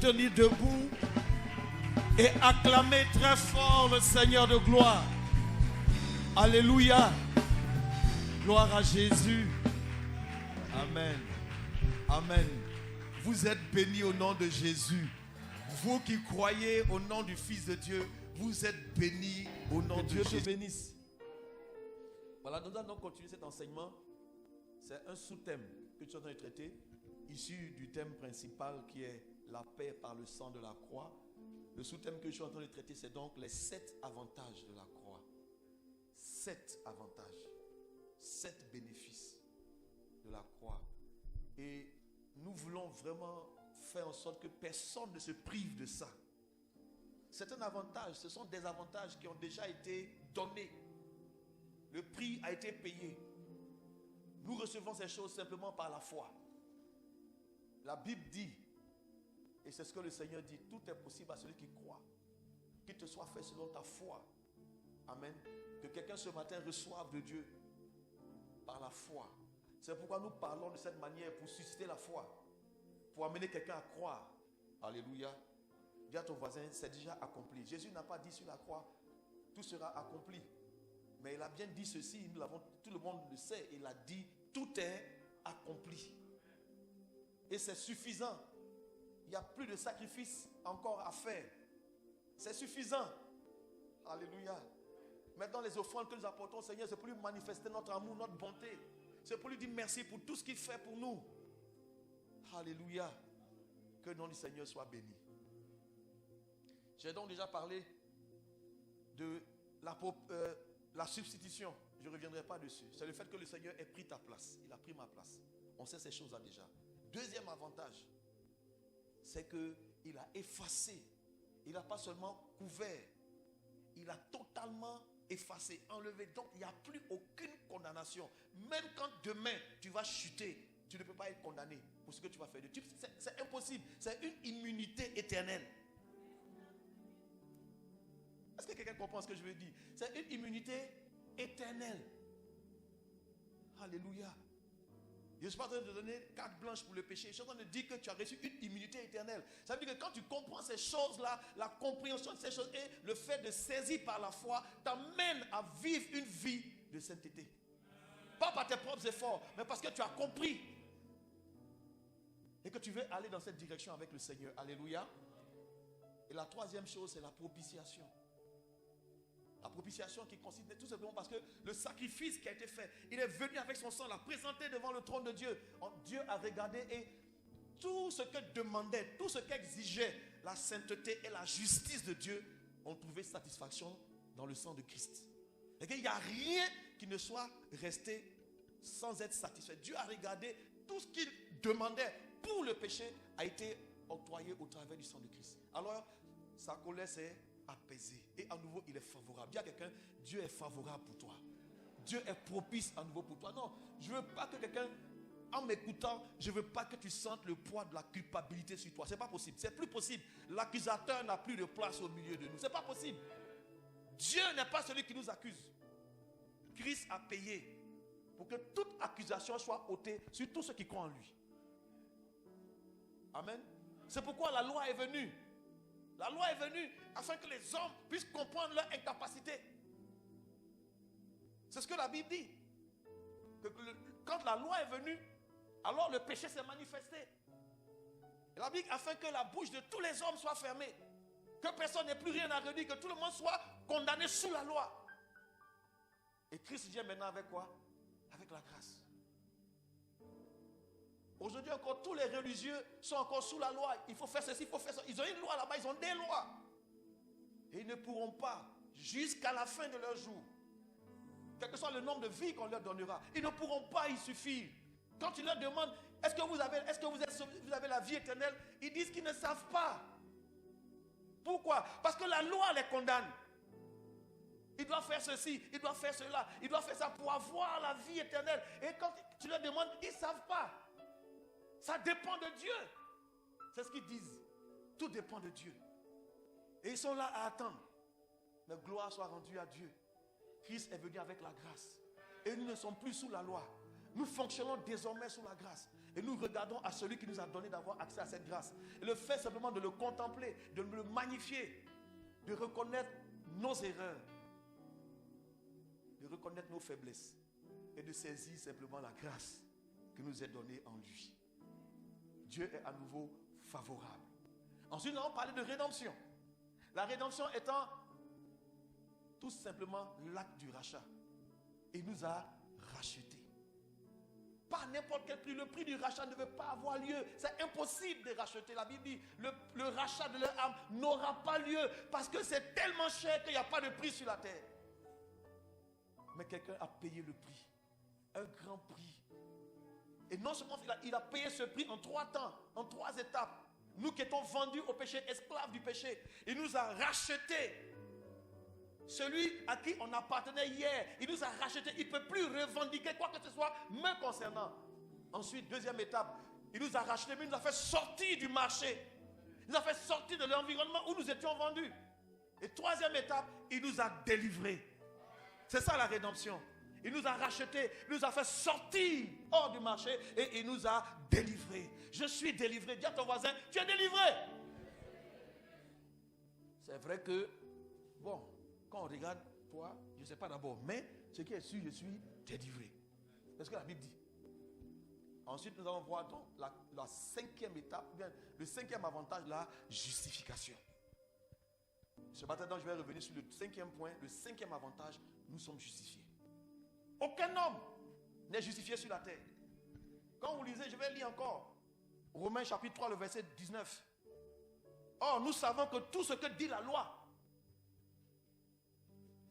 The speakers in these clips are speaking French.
tenir debout et acclamer très fort le Seigneur de gloire. Alléluia. Gloire à Jésus. Amen. Amen. Vous êtes bénis au nom de Jésus. Vous qui croyez au nom du Fils de Dieu, vous êtes bénis au nom de Dieu. Que Dieu te bénisse. Voilà, nous allons continuer cet enseignement. C'est un sous-thème que tu es en train de traiter, issu du thème principal qui est la paix par le sang de la croix. Le sous-thème que je suis en train de traiter, c'est donc les 7 avantages de la croix. 7 avantages, 7 bénéfices de la croix. Et nous voulons vraiment faire en sorte que personne ne se prive de ça. C'est un avantage, ce sont des avantages qui ont déjà été donnés. Le prix a été payé. Nous recevons ces choses simplement par la foi. La Bible dit, et c'est ce que le Seigneur dit, tout est possible à celui qui croit. Qu'il te soit fait selon ta foi. Amen. Que quelqu'un ce matin reçoive de Dieu par la foi. C'est pourquoi nous parlons de cette manière pour susciter la foi. Pour amener quelqu'un à croire. Alléluia. Dis à ton voisin, c'est déjà accompli. Jésus n'a pas dit sur la croix, tout sera accompli. Mais il a bien dit ceci, nous l'avons, tout le monde le sait. Il a dit, tout est accompli. Et c'est suffisant. Il n'y a plus de sacrifice encore à faire. C'est suffisant. Alléluia. Maintenant, les offrandes que nous apportons au Seigneur, c'est pour lui manifester notre amour, notre bonté. C'est pour lui dire merci pour tout ce qu'il fait pour nous. Alléluia. Que le nom du Seigneur soit béni. J'ai donc déjà parlé de la substitution. Je ne reviendrai pas dessus. C'est le fait que le Seigneur ait pris ta place. Il a pris ma place. On sait ces choses-là déjà. Deuxième avantage, c'est qu'il a effacé. Il n'a pas seulement couvert. Il a totalement effacé, enlevé. Donc, il n'y a plus aucune condamnation. Même quand demain, tu vas chuter, tu ne peux pas être condamné pour ce que tu vas faire. C'est impossible. C'est une immunité éternelle. Est-ce que quelqu'un comprend ce que je veux dire? C'est une immunité éternelle. Alléluia. Je ne suis pas en train de te donner carte blanche pour le péché. Je suis en train de dire que tu as reçu une immunité éternelle. Ça veut dire que quand tu comprends ces choses-là, la compréhension de ces choses et le fait de saisir par la foi t'amène à vivre une vie de sainteté. Pas par tes propres efforts, mais parce que tu as compris. Et que tu veux aller dans cette direction avec le Seigneur. Alléluia. Et la troisième chose, c'est la propitiation. La propitiation qui consiste tout simplement parce que le sacrifice qui a été fait, il est venu avec son sang, l'a présenté devant le trône de Dieu. Dieu a regardé et tout ce que demandait, tout ce qu'exigeait la sainteté et la justice de Dieu ont trouvé satisfaction dans le sang de Christ. Et qu'il n'y a rien qui ne soit resté sans être satisfait. Dieu a regardé tout ce qu'il demandait pour le péché a été octroyé au travers du sang de Christ. Alors, sa colère s'est apaisé. Et à nouveau, il est favorable. Dis à quelqu'un, Dieu est favorable pour toi. Dieu est propice à nouveau pour toi. Non, je ne veux pas que quelqu'un, en m'écoutant, je ne veux pas que tu sentes le poids de la culpabilité sur toi. Ce n'est pas possible. C'est plus possible. L'accusateur n'a plus de place au milieu de nous. Ce n'est pas possible. Dieu n'est pas celui qui nous accuse. Christ a payé pour que toute accusation soit ôtée sur tous ceux qui croient en lui. Amen. C'est pourquoi la loi est venue. La loi est venue afin que les hommes puissent comprendre leur incapacité. C'est ce que la Bible dit. Quand la loi est venue, alors le péché s'est manifesté. Et la Bible, afin que la bouche de tous les hommes soit fermée, que personne n'ait plus rien à redire, que tout le monde soit condamné sous la loi. Et Christ vient maintenant avec quoi? Avec la grâce. Aujourd'hui encore, tous les religieux sont encore sous la loi. Il faut faire ceci, il faut faire ça. Ils ont une loi là-bas, ils ont des lois. Et ils ne pourront pas, jusqu'à la fin de leur jour, quel que soit le nombre de vies qu'on leur donnera, ils ne pourront pas y suffire. Quand tu leur demandes, est-ce que vous avez la vie éternelle? Ils disent qu'ils ne savent pas. Pourquoi? Parce que la loi les condamne. Il doit faire ceci, il doit faire cela, il doit faire ça pour avoir la vie éternelle. Et quand tu leur demandes, ils ne savent pas. Ça dépend de Dieu. C'est ce qu'ils disent. Tout dépend de Dieu. Et ils sont là à attendre. Mais gloire soit rendue à Dieu. Christ est venu avec la grâce. Et nous ne sommes plus sous la loi. Nous fonctionnons désormais sous la grâce. Et nous regardons à celui qui nous a donné d'avoir accès à cette grâce. Et le fait simplement de le contempler, de le magnifier, de reconnaître nos erreurs, de reconnaître nos faiblesses et de saisir simplement la grâce qui nous est donnée en lui. Dieu est à nouveau favorable. Ensuite, nous allons parler de rédemption. La rédemption étant tout simplement l'acte du rachat. Il nous a rachetés. Pas n'importe quel prix. Le prix du rachat ne veut pas avoir lieu. C'est impossible de racheter. La Bible dit, le rachat de leur âme n'aura pas lieu parce que c'est tellement cher qu'il n'y a pas de prix sur la terre. Mais quelqu'un a payé le prix. Un grand prix. Et non seulement il a payé ce prix en 3 temps, en 3 étapes. Nous qui étions vendus au péché, esclaves du péché, il nous a rachetés. Celui à qui on appartenait hier, il nous a rachetés. Il ne peut plus revendiquer quoi que ce soit me concernant. Ensuite, deuxième étape, il nous a rachetés, mais il nous a fait sortir du marché. Il nous a fait sortir de l'environnement où nous étions vendus. Et troisième étape, il nous a délivrés. C'est ça la rédemption. Il nous a rachetés, il nous a fait sortir hors du marché et il nous a délivrés. Je suis délivré. Dis à ton voisin, tu es délivré. C'est vrai que, bon, quand on regarde toi, je ne sais pas d'abord, mais ce qui est sûr, je suis délivré. C'est ce que la Bible dit. Ensuite, nous allons voir donc la cinquième étape, bien, le cinquième avantage, la justification. Ce matin, donc, je vais revenir sur le cinquième point, le cinquième avantage, nous sommes justifiés. Aucun homme n'est justifié sur la terre. Quand vous lisez, je vais lire encore, Romains chapitre 3, le verset 19. Or, nous savons que tout ce que dit la loi,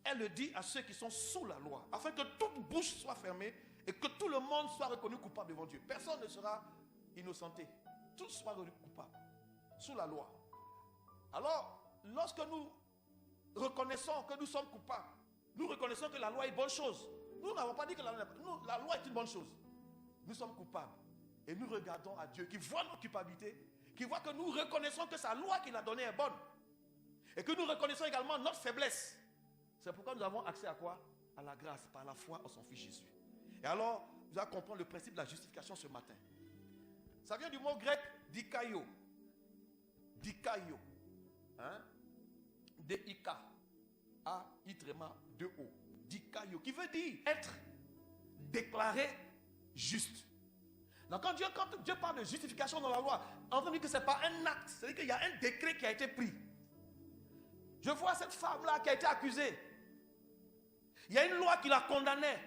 elle le dit à ceux qui sont sous la loi, afin que toute bouche soit fermée et que tout le monde soit reconnu coupable devant Dieu. Personne ne sera innocenté. Tous soient reconnus coupables sous la loi. Alors, lorsque nous reconnaissons que nous sommes coupables, nous reconnaissons que la loi est une bonne chose. Nous n'avons pas dit que la loi est une bonne chose. Nous sommes coupables. Et nous regardons à Dieu qui voit notre culpabilité, qui voit que nous reconnaissons que sa loi qu'il a donnée est bonne. Et que nous reconnaissons également notre faiblesse. C'est pourquoi nous avons accès à quoi? À la grâce, par la foi en son Fils Jésus. Et alors, vous allez comprendre le principe de la justification ce matin. Ça vient du mot grec dikaio. Dikaio. Hein? D-I-K. A-I-2-O. Dikaio. Qui veut dire être déclaré juste. Donc quand Dieu parle de justification dans la loi, entendez que ce n'est pas un acte. C'est-à-dire qu'il y a un décret qui a été pris. Je vois cette femme-là qui a été accusée. Il y a une loi qui la condamnait.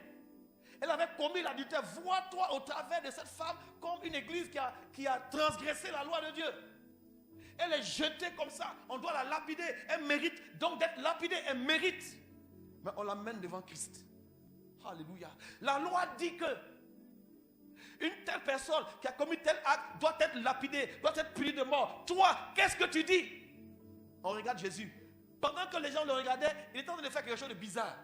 Elle avait commis l'adultère. Vois-toi au travers de cette femme comme une église qui a transgressé la loi de Dieu. Elle est jetée comme ça. On doit la lapider. Elle mérite donc d'être lapidée. Elle mérite. Mais on l'amène devant Christ. Alléluia. La loi dit que une telle personne qui a commis tel acte doit être lapidée, doit être punie de mort. Toi, qu'est-ce que tu dis? On regarde Jésus. Pendant que les gens le regardaient, il était en train de faire quelque chose de bizarre.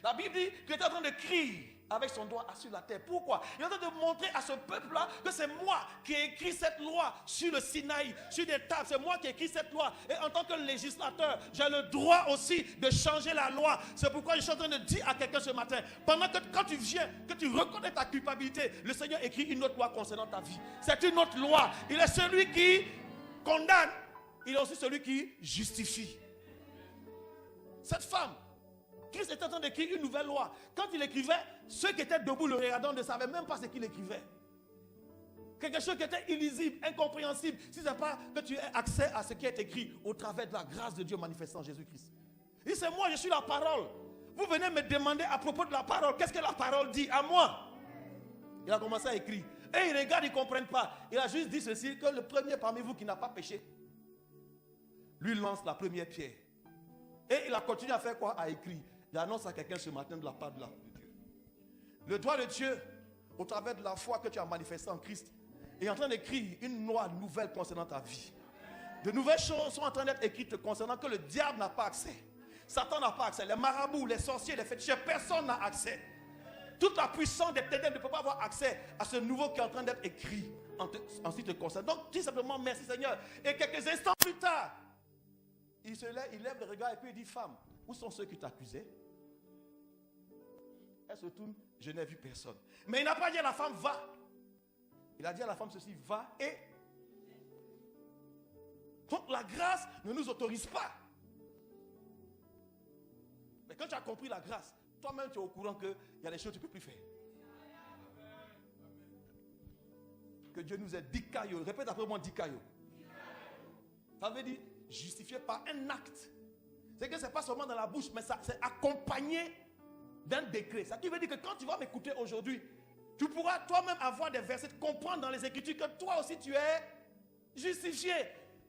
La Bible dit qu'il était en train de crier avec son doigt sur la terre. Pourquoi? Il est en train de montrer à ce peuple-là que c'est moi qui ai écrit cette loi sur le Sinaï, sur des tables. C'est moi qui ai écrit cette loi. Et en tant que législateur, j'ai le droit aussi de changer la loi. C'est pourquoi je suis en train de dire à quelqu'un ce matin, pendant que quand tu viens, que tu reconnais ta culpabilité, le Seigneur écrit une autre loi concernant ta vie. C'est une autre loi. Il est celui qui condamne. Il est aussi celui qui justifie. Cette femme, Christ était en train d'écrire une nouvelle loi. Quand il écrivait, ceux qui étaient debout le regardant ne savaient même pas ce qu'il écrivait. Quelque chose qui était illisible, incompréhensible, si ce n'est pas que tu aies accès à ce qui est écrit au travers de la grâce de Dieu manifestée en Jésus-Christ. Il dit, c'est moi, je suis la parole. Vous venez me demander à propos de la parole, qu'est-ce que la parole dit à moi? Il a commencé à écrire. Et ils regardent, ils ne comprennent pas. Il a juste dit ceci, que le premier parmi vous qui n'a pas péché, lui lance la première pierre. Et il a continué à faire quoi? À écrire. Il annonce à quelqu'un ce matin de la part de Dieu. Le droit de Dieu, au travers de la foi que tu as manifestée en Christ, est en train d'écrire une loi nouvelle concernant ta vie. De nouvelles choses sont en train d'être écrites concernant que le diable n'a pas accès. Satan n'a pas accès. Les marabouts, les sorciers, les féticheurs, personne n'a accès. Toute la puissance des ténèbres ne peut pas avoir accès à ce nouveau qui est en train d'être écrit en ce qui te concerne. Donc, dis simplement merci Seigneur. Et quelques instants plus tard, il lève le regard et puis il dit, femme, où sont ceux qui t'accusaient? Elle se tourne, je n'ai vu personne. Mais il n'a pas dit à la femme, va. Il a dit à la femme ceci, va et... Donc la grâce ne nous autorise pas. Mais quand tu as compris la grâce, toi-même tu es au courant qu'il y a des choses que tu ne peux plus faire. Que Dieu nous aide. Dikayo. Répète après moi, dikayo. Ça veut dire justifié par un acte. C'est que ce n'est pas seulement dans la bouche, mais ça, c'est accompagné d'un décret. Ça qui veut dire que quand tu vas m'écouter aujourd'hui, tu pourras toi-même avoir des versets, comprendre dans les Écritures que toi aussi tu es justifié.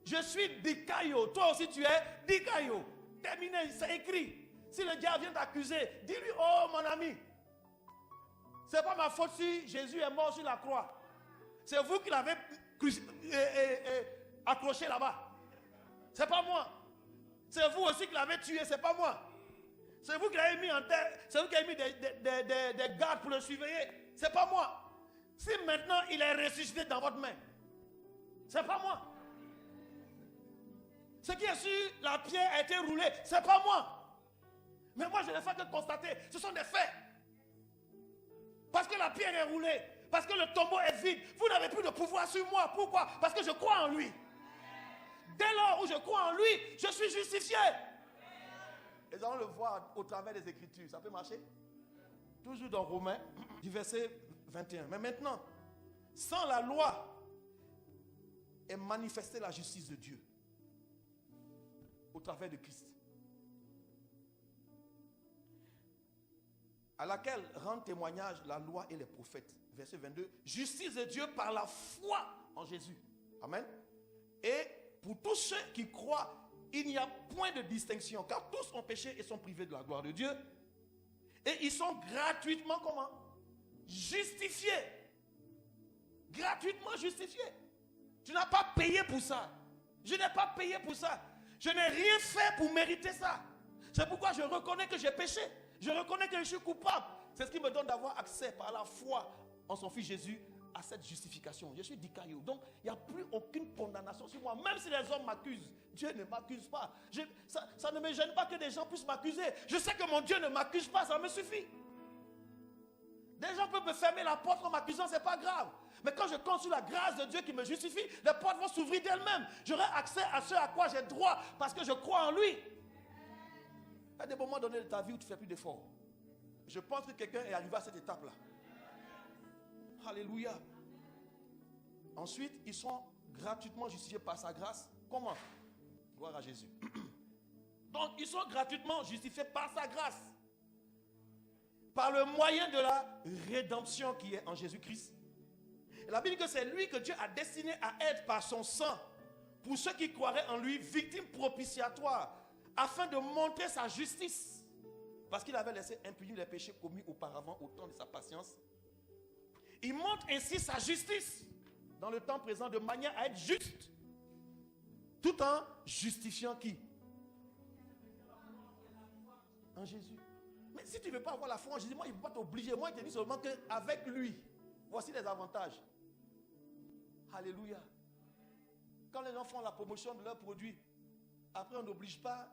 Je suis dikayo. Toi aussi tu es dikayo. Terminé, c'est écrit. Si le diable vient t'accuser, dis-lui, oh mon ami, c'est pas ma faute si Jésus est mort sur la croix. C'est vous qui l'avez accroché là-bas. C'est pas moi. C'est vous aussi qui l'avez tué, c'est pas moi. C'est vous qui l'avez mis en terre. C'est vous qui avez mis des gardes pour le surveiller. C'est pas moi. Si maintenant il est ressuscité dans votre main, c'est pas moi. Ce qui est sûr, la pierre a été roulée, c'est pas moi. Mais moi je ne fais que constater, ce sont des faits. Parce que la pierre est roulée, parce que le tombeau est vide, vous n'avez plus de pouvoir sur moi. Pourquoi? Parce que je crois en lui. Dès lors où je crois en lui, je suis justifié. Et nous allons le voir au travers des Écritures. Ça peut marcher? Toujours dans Romains, du verset 21. Mais maintenant, sans la loi, est manifestée la justice de Dieu au travers de Christ, à laquelle rendent témoignage la loi et les prophètes. Verset 22. Justice de Dieu par la foi en Jésus. Amen. Et pour tous ceux qui croient, il n'y a point de distinction, car tous ont péché et sont privés de la gloire de Dieu. Et ils sont gratuitement comment? Justifiés. Gratuitement justifiés. Tu n'as pas payé pour ça. Je n'ai pas payé pour ça. Je n'ai rien fait pour mériter ça. C'est pourquoi je reconnais que j'ai péché. Je reconnais que je suis coupable. C'est ce qui me donne d'avoir accès par la foi en son Fils Jésus à cette justification. Je suis dikayo. Donc, il n'y a plus aucune condamnation sur moi. Même si les hommes m'accusent, Dieu ne m'accuse pas. Ça ne me gêne pas que des gens puissent m'accuser. Je sais que mon Dieu ne m'accuse pas, ça me suffit. Des gens peuvent me fermer la porte en m'accusant, ce n'est pas grave. Mais quand je compte sur la grâce de Dieu qui me justifie, les portes vont s'ouvrir d'elles-mêmes. J'aurai accès à ce à quoi j'ai droit parce que je crois en lui. Il y a des moments donnés de ta vie où tu ne fais plus d'efforts. Je pense que quelqu'un est arrivé à cette étape-là. Alléluia. Ensuite, ils sont gratuitement justifiés par sa grâce. Comment? Gloire à Jésus. Donc, ils sont gratuitement justifiés par sa grâce. Par le moyen de la rédemption qui est en Jésus-Christ. Et la Bible dit que c'est lui que Dieu a destiné à être par son sang, pour ceux qui croiraient en lui, victime propitiatoire, afin de montrer sa justice. Parce qu'il avait laissé impunis les péchés commis auparavant au temps de sa patience. Il montre ainsi sa justice dans le temps présent de manière à être juste, tout en justifiant qui? En Jésus. Mais si tu ne veux pas avoir la foi en Jésus, moi il ne peut pas t'obliger. Moi il te dit seulement qu'avec lui, voici les avantages. Alléluia. Quand les gens font la promotion de leurs produits, après on n'oblige pas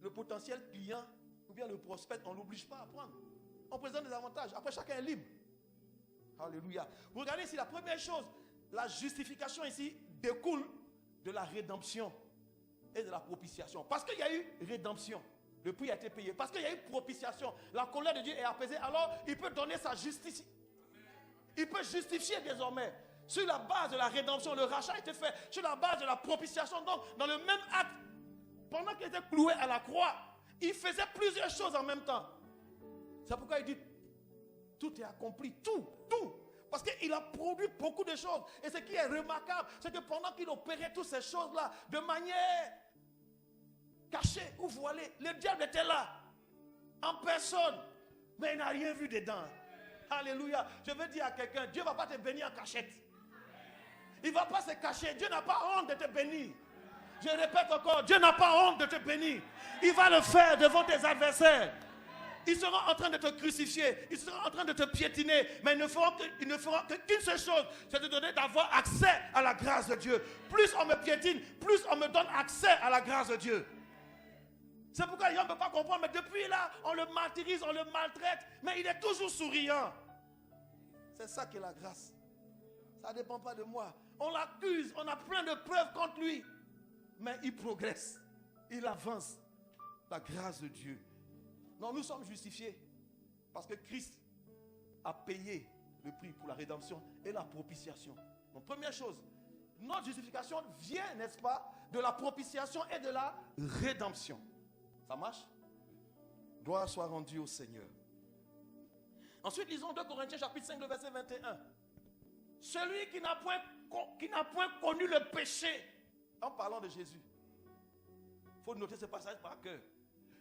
le potentiel client ou bien le prospect, on ne l'oblige pas à prendre. On présente des avantages. Après chacun est libre. Alléluia. Vous regardez ici la première chose, la justification ici découle de la rédemption et de la propitiation. Parce qu'il y a eu rédemption, le prix a été payé. Parce qu'il y a eu propitiation, la colère de Dieu est apaisée. Alors il peut donner sa justice. Il peut justifier désormais. Sur la base de la rédemption, le rachat a été fait. Sur la base de la propitiation, donc dans le même acte, pendant qu'il était cloué à la croix, il faisait plusieurs choses en même temps. C'est pourquoi il dit, tout est accompli, tout. Parce qu'il a produit beaucoup de choses. Et ce qui est remarquable, c'est que pendant qu'il opérait toutes ces choses-là, de manière cachée ou voilée, le diable était là, en personne, mais il n'a rien vu dedans. Alléluia. Je veux dire à quelqu'un, Dieu ne va pas te bénir en cachette. Il ne va pas se cacher. Dieu n'a pas honte de te bénir. Je répète encore, Dieu n'a pas honte de te bénir. Il va le faire devant tes adversaires. Ils seront en train de te crucifier. Ils seront en train de te piétiner. Mais ils ne feront qu'une seule chose. C'est de donner d'avoir accès à la grâce de Dieu. Plus on me piétine, plus on me donne accès à la grâce de Dieu. C'est pourquoi les gens ne peuvent pas comprendre. Mais depuis là, on le martyrise, on le maltraite. Mais il est toujours souriant. C'est ça qui est la grâce. Ça ne dépend pas de moi. On l'accuse, on a plein de preuves contre lui. Mais il progresse. Il avance. La grâce de Dieu. Non, nous sommes justifiés. Parce que Christ a payé le prix pour la rédemption et la propitiation. Donc première chose, notre justification vient, n'est-ce pas, de la propitiation et de la rédemption. Ça marche? Gloire soit rendue au Seigneur. Ensuite, lisons 2 Corinthiens chapitre 5, le verset 21. Celui qui n'a point connu le péché, en parlant de Jésus. Il faut noter ce passage par cœur.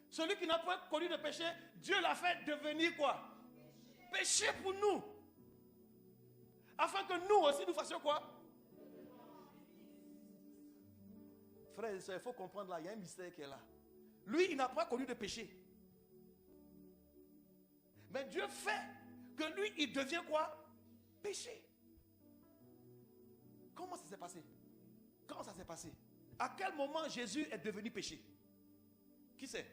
Celui qui n'a point connu le péché, Dieu l'a fait devenir quoi? Péché pour nous. Afin que nous aussi nous fassions quoi? Frères et sœurs, il faut comprendre là, il y a un mystère qui est là. Lui, il n'a pas connu de péché. Mais Dieu fait que lui, il devient quoi? Péché. Comment ça s'est passé? Comment ça s'est passé? À quel moment Jésus est devenu péché? Qui sait?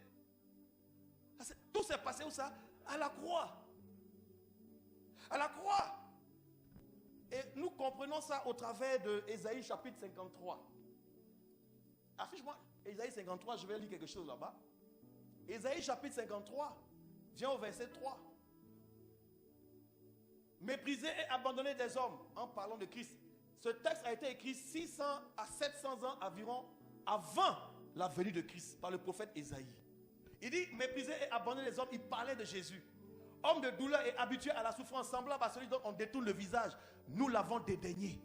Tout s'est passé où ça? À la croix. À la croix. Et nous comprenons ça au travers de Ésaïe chapitre 53. Affiche-moi Ésaïe 53, je vais lire quelque chose là-bas. Ésaïe chapitre 53, viens au verset 3. Mépriser et abandonner des hommes, en parlant de Christ. Ce texte a été écrit 600 à 700 ans environ avant la venue de Christ par le prophète Ésaïe. Il dit mépriser et abandonner les hommes, il parlait de Jésus. Homme de douleur et habitué à la souffrance, semblable à celui dont on détourne le visage. Nous l'avons dédaigné.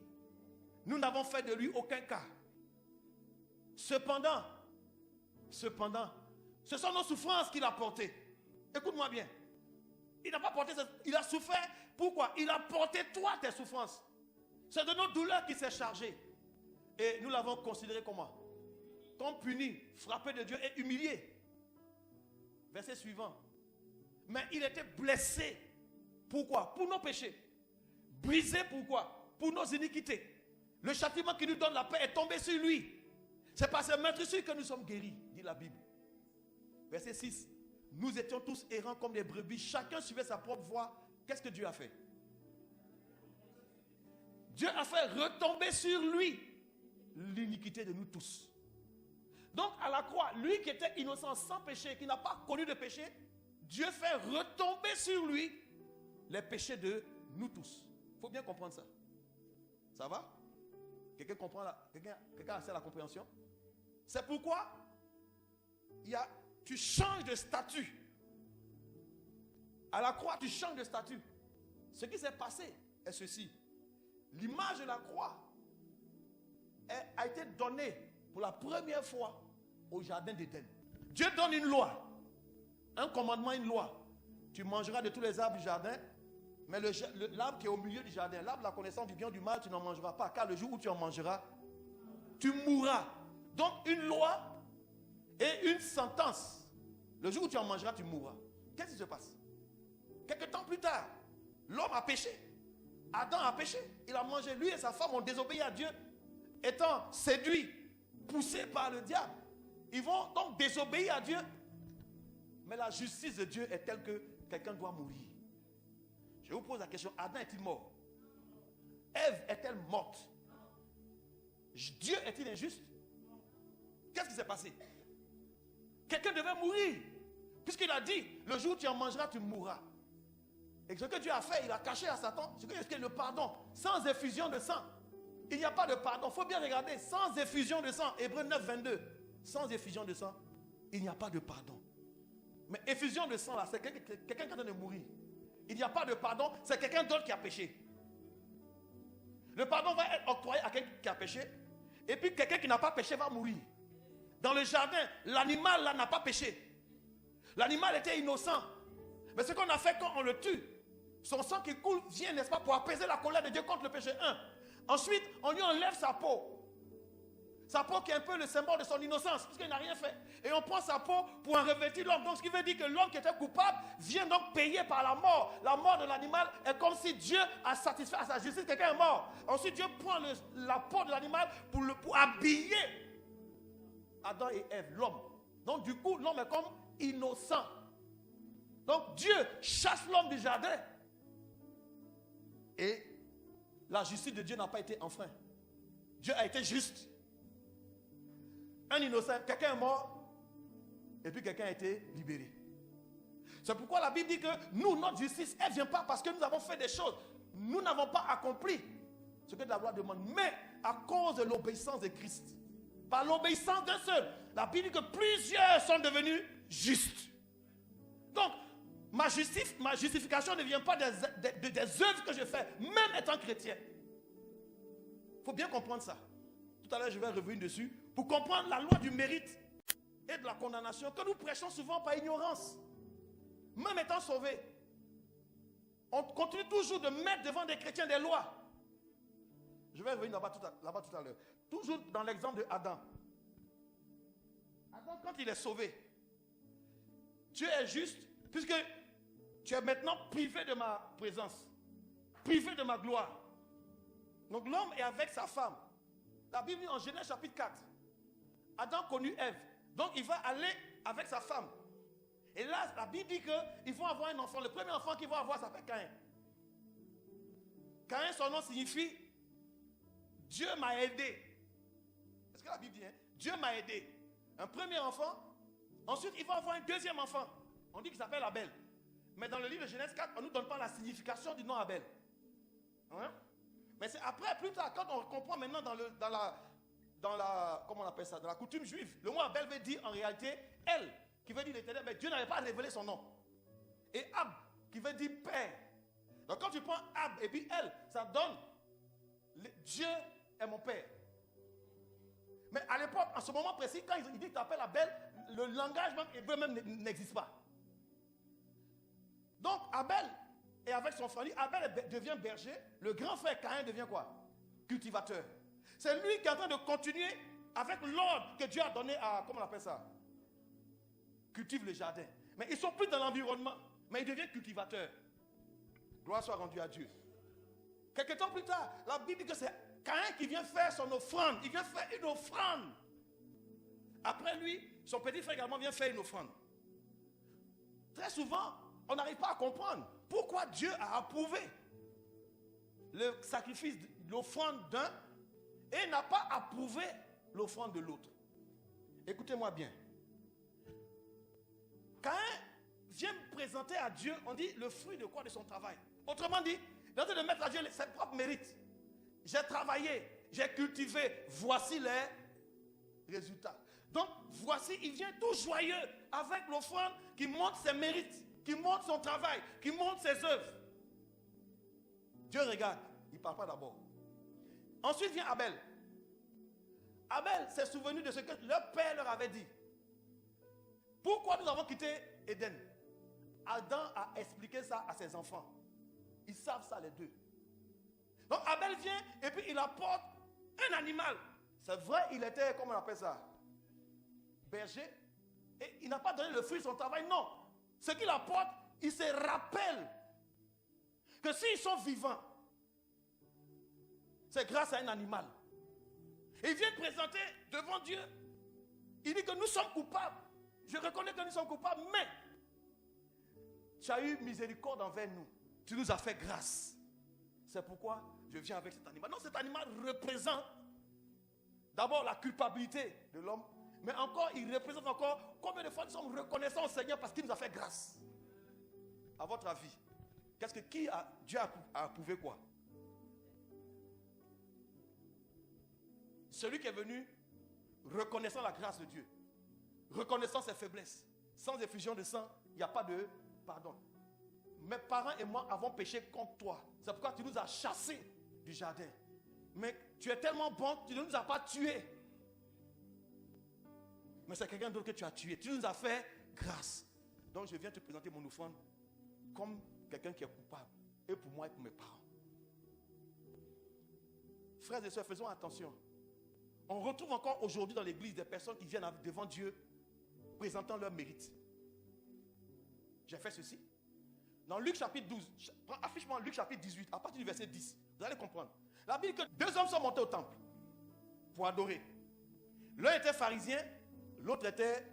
Nous n'avons fait de lui aucun cas. Cependant, ce sont nos souffrances qu'il a portées. Écoute-moi bien. Il n'a pas porté, il a souffert. Pourquoi? Il a porté toi tes souffrances. C'est de nos douleurs qu'il s'est chargé. Et nous l'avons considéré comment? Comme puni, frappé de Dieu et humilié. Verset suivant. Mais il était blessé. Pourquoi? Pour nos péchés. Brisé pourquoi? Pour nos iniquités. Le châtiment qui nous donne la paix est tombé sur lui. C'est par ses meurtrissures que nous sommes guéris, dit la Bible. Verset 6. Nous étions tous errants comme des brebis. Chacun suivait sa propre voie. Qu'est-ce que Dieu a fait? Dieu a fait retomber sur lui l'iniquité de nous tous. Donc à la croix, lui qui était innocent, sans péché, qui n'a pas connu de péché, Dieu fait retomber sur lui les péchés de nous tous. Il faut bien comprendre ça. Ça va? Quelqu'un comprend quelqu'un a assez la compréhension? C'est pourquoi tu changes de statut. À la croix, tu changes de statut. Ce qui s'est passé est ceci. L'image de la croix a été donnée pour la première fois au jardin d'Éden. Dieu donne une loi, un commandement, une loi. Tu mangeras de tous les arbres du jardin, mais l'arbre qui est au milieu du jardin, l'arbre de la connaissance du bien et du mal, tu n'en mangeras pas, car le jour où tu en mangeras, tu mourras. Donc une loi et une sentence. Le jour où tu en mangeras, tu mourras. Qu'est-ce qui se passe? Quelque temps plus tard, l'homme a péché. Adam a péché. Il a mangé. Lui et sa femme ont désobéi à Dieu. Étant séduits, poussés par le diable. Ils vont donc désobéir à Dieu. Mais la justice de Dieu est telle que quelqu'un doit mourir. Je vous pose la question. Adam est-il mort? Ève est-elle morte? Dieu est-il injuste? Qu'est-ce qui s'est passé? Quelqu'un devait mourir. Puisqu'il a dit, le jour où tu en mangeras, tu mourras. Et ce que Dieu a fait, il a caché à Satan, c'est le pardon, sans effusion de sang. Il n'y a pas de pardon. Il faut bien regarder, sans effusion de sang. Hébreux 9, 22. Sans effusion de sang, il n'y a pas de pardon. Mais effusion de sang, là, c'est quelqu'un qui est en train de mourir. Il n'y a pas de pardon, c'est quelqu'un d'autre qui a péché. Le pardon va être octroyé à quelqu'un qui a péché. Et puis quelqu'un qui n'a pas péché va mourir. Dans le jardin, l'animal là n'a pas péché. L'animal était innocent. Mais ce qu'on a fait quand on le tue, son sang qui coule vient, n'est-ce pas, pour apaiser la colère de Dieu contre le péché. Ensuite, on lui enlève sa peau. Sa peau qui est un peu le symbole de son innocence, puisqu'il n'a rien fait. Et on prend sa peau pour en revêtir l'homme. Donc ce qui veut dire que l'homme qui était coupable vient donc payer par la mort. La mort de l'animal est comme si Dieu a satisfait à sa justice. Quelqu'un est mort. Ensuite Dieu prend la peau de l'animal pour habiller Adam et Ève, l'homme. Donc du coup, l'homme est comme innocent. Donc Dieu chasse l'homme du jardin. Et la justice de Dieu n'a pas été enfreinte. Dieu a été juste. Un innocent, quelqu'un est mort, et puis quelqu'un a été libéré. C'est pourquoi la Bible dit que nous, notre justice, elle ne vient pas parce que nous avons fait des choses. Nous n'avons pas accompli ce que la loi demande, mais à cause de l'obéissance de Christ. Par l'obéissance d'un seul. La Bible dit que plusieurs sont devenus justes. Donc, ma justification ne vient pas des œuvres que je fais, même étant chrétien. Il faut bien comprendre ça. Tout à l'heure, je vais revenir dessus pour comprendre la loi du mérite et de la condamnation que nous prêchons souvent par ignorance. Même étant sauvés, on continue toujours de mettre devant des chrétiens des lois. Je vais revenir là-bas tout à l'heure. Toujours dans l'exemple de Adam. Adam, quand il est sauvé, Dieu est juste, puisque tu es maintenant privé de ma présence, privé de ma gloire. Donc l'homme est avec sa femme. La Bible dit en Genèse chapitre 4, Adam connut Ève. Donc il va aller avec sa femme. Et là, la Bible dit qu'ils vont avoir un enfant. Le premier enfant qu'ils vont avoir s'appelle Caïn. Caïn, son nom signifie Dieu m'a aidé. C'est ce que la Bible dit, hein? Dieu m'a aidé. Un premier enfant. Ensuite, il va avoir un deuxième enfant. On dit qu'il s'appelle Abel. Mais dans le livre de Genèse 4, on ne nous donne pas la signification du nom Abel. Hein? Mais c'est après, plus tard, quand on comprend maintenant dans la comment on appelle ça, dans la coutume juive, le mot Abel veut dire en réalité elle, qui veut dire l'éternel, mais Dieu n'avait pas révélé son nom. Et Ab, qui veut dire père. Donc quand tu prends Ab et puis elle, ça donne Dieu est mon père. Mais à l'époque, en ce moment précis, quand il dit que tu appelles Abel, le langage même n'existe pas. Donc Abel est avec son frère, Abel devient berger, le grand frère Caïn devient quoi? Cultivateur. C'est lui qui est en train de continuer avec l'ordre que Dieu a donné à, comment on appelle ça? Cultive le jardin. Mais ils ne sont plus dans l'environnement, mais il devient cultivateur. Gloire soit rendue à Dieu. Quelque temps plus tard, la Bible dit que c'est Caïn qui vient faire son offrande. Il vient faire une offrande. Après lui, son petit frère également vient faire une offrande. Très souvent, on n'arrive pas à comprendre pourquoi Dieu a approuvé le sacrifice, l'offrande d'un et n'a pas approuvé l'offrande de l'autre. Écoutez-moi bien. Caïn vient présenter à Dieu, on dit, le fruit de quoi? De son travail. Autrement dit, il est en train de mettre à Dieu ses propres mérites. J'ai travaillé, j'ai cultivé, voici les résultats. Donc, voici, il vient tout joyeux avec l'offrande qui montre ses mérites, qui montre son travail, qui montre ses œuvres. Dieu regarde, il ne parle pas d'abord. Ensuite vient Abel. Abel s'est souvenu de ce que leur père leur avait dit. Pourquoi nous avons quitté Éden? Adam a expliqué ça à ses enfants. Ils savent ça les deux. Donc Abel vient et puis il apporte un animal. C'est vrai, il était, comment on appelle ça? Berger. Et il n'a pas donné le fruit de son travail, non. Ce qu'il apporte, il se rappelle que s'ils sont vivants, c'est grâce à un animal. Et il vient présenter devant Dieu. Il dit que nous sommes coupables. Je reconnais que nous sommes coupables, mais tu as eu miséricorde envers nous. Tu nous as fait grâce. C'est pourquoi je viens avec cet animal. Non, cet animal représente d'abord la culpabilité de l'homme, mais encore, il représente encore combien de fois nous sommes reconnaissants au Seigneur parce qu'il nous a fait grâce. À votre avis, Dieu a approuvé quoi? Celui qui est venu reconnaissant la grâce de Dieu, reconnaissant ses faiblesses, sans effusion de sang, il n'y a pas de pardon. Mes parents et moi avons péché contre toi. C'est pourquoi tu nous as chassés du jardin. Mais tu es tellement bon, tu ne nous as pas tués. Mais c'est quelqu'un d'autre que tu as tué. Tu nous as fait grâce. Donc je viens te présenter mon offrande comme quelqu'un qui est coupable. Et pour moi et pour mes parents. Frères et sœurs, faisons attention. On retrouve encore aujourd'hui dans l'église des personnes qui viennent devant Dieu présentant leur mérite. J'ai fait ceci. Dans Luc chapitre 12, affiche-moi Luc chapitre 18, à partir du verset 10, vous allez comprendre. La Bible dit que deux hommes sont montés au temple pour adorer. L'un était pharisien, l'autre était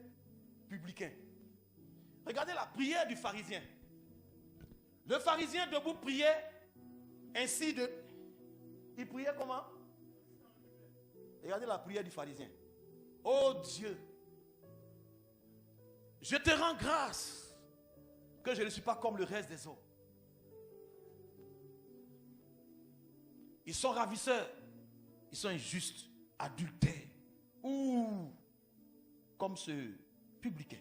publicain. Regardez la prière du pharisien. Le pharisien debout priait ainsi de... Il priait comment? Regardez la prière du pharisien. Oh Dieu, je te rends grâce que je ne suis pas comme le reste des hommes. Ils sont ravisseurs, ils sont injustes, adultères, ou comme ce publicain.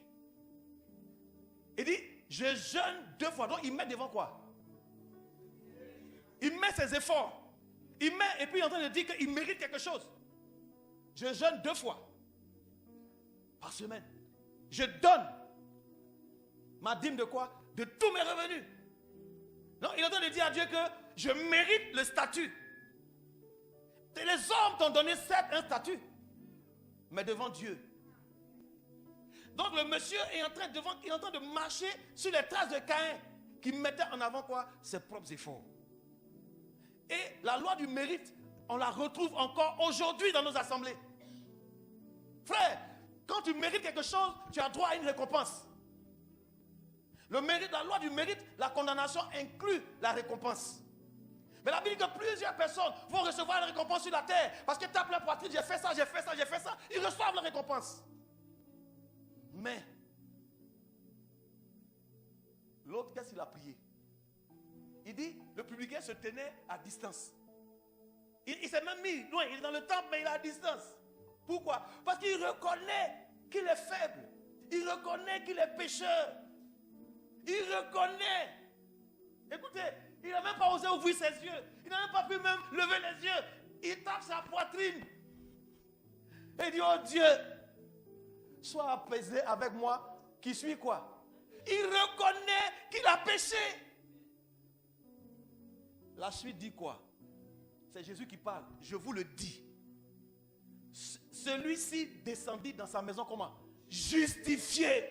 Il dit, je jeûne 2 fois. Donc il met devant quoi? Il met ses efforts. Il met, et puis il est en train de dire qu'il mérite quelque chose. Je jeûne 2 fois par semaine. Je donne ma dîme de quoi? De tous mes revenus. Non, il est en train de dire à Dieu que je mérite le statut. Et les hommes t'ont donné certes un statut, mais devant Dieu. Donc le monsieur est en train de marcher sur les traces de Caïn, qui mettait en avant quoi? Ses propres efforts. Et la loi du mérite, on la retrouve encore aujourd'hui dans nos assemblées. Frère, quand tu mérites quelque chose, tu as droit à une récompense. Le mérite, la loi du mérite, la condamnation inclut la récompense. Mais la Bible dit que plusieurs personnes vont recevoir la récompense sur la terre parce que tapent la poitrine, j'ai fait ça, j'ai fait ça, j'ai fait ça. Ils reçoivent la récompense. Mais l'autre, qu'est-ce qu'il a prié? Il dit, le publicain se tenait à distance. Il s'est même mis loin, il est dans le temple, mais il est à distance. Pourquoi? Parce qu'il reconnaît qu'il est faible. Il reconnaît qu'il est pécheur. Il reconnaît. Écoutez, il n'a même pas osé ouvrir ses yeux. Il n'a même pas pu même lever les yeux. Il tape sa poitrine. Et il dit, oh Dieu, sois apaisé avec moi, qui suis quoi? Il reconnaît qu'il a péché. La suite dit quoi? C'est Jésus qui parle. Je vous le dis. Celui-ci descendit dans sa maison comment? Justifié.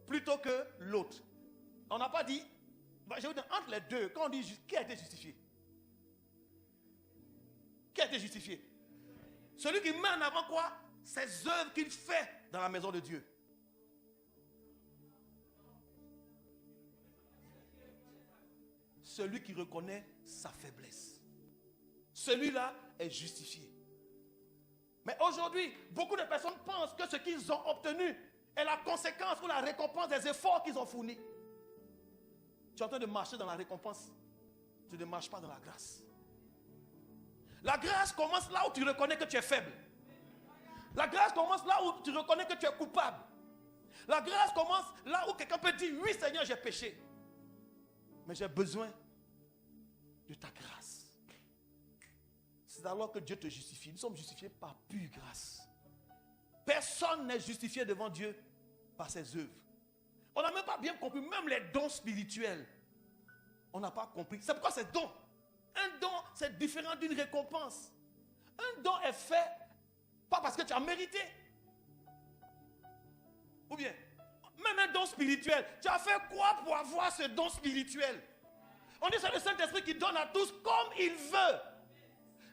Plutôt que l'autre. On n'a pas dit, je vous dis, entre les deux, quand on dit qui a été justifié? Qui a été justifié? Celui qui met en avant quoi? Ses œuvres qu'il fait dans la maison de Dieu. Celui qui reconnaît sa faiblesse. Celui-là est justifié. Mais aujourd'hui, beaucoup de personnes pensent que ce qu'ils ont obtenu est la conséquence ou la récompense des efforts qu'ils ont fournis. Tu es en train de marcher dans la récompense. Tu ne marches pas dans la grâce. La grâce commence là où tu reconnais que tu es faible. La grâce commence là où tu reconnais que tu es coupable. La grâce commence là où quelqu'un peut dire, oui Seigneur, j'ai péché. Mais j'ai besoin de ta grâce. C'est alors que Dieu te justifie. Nous sommes justifiés par pure grâce. Personne n'est justifié devant Dieu par ses œuvres. On n'a même pas bien compris, même les dons spirituels. On n'a pas compris. C'est pourquoi c'est don. Un don, c'est différent d'une récompense. Un don est fait, pas parce que tu as mérité. Ou bien, même un don spirituel, tu as fait quoi pour avoir ce don spirituel? On dit c'est le Saint-Esprit qui donne à tous comme il veut.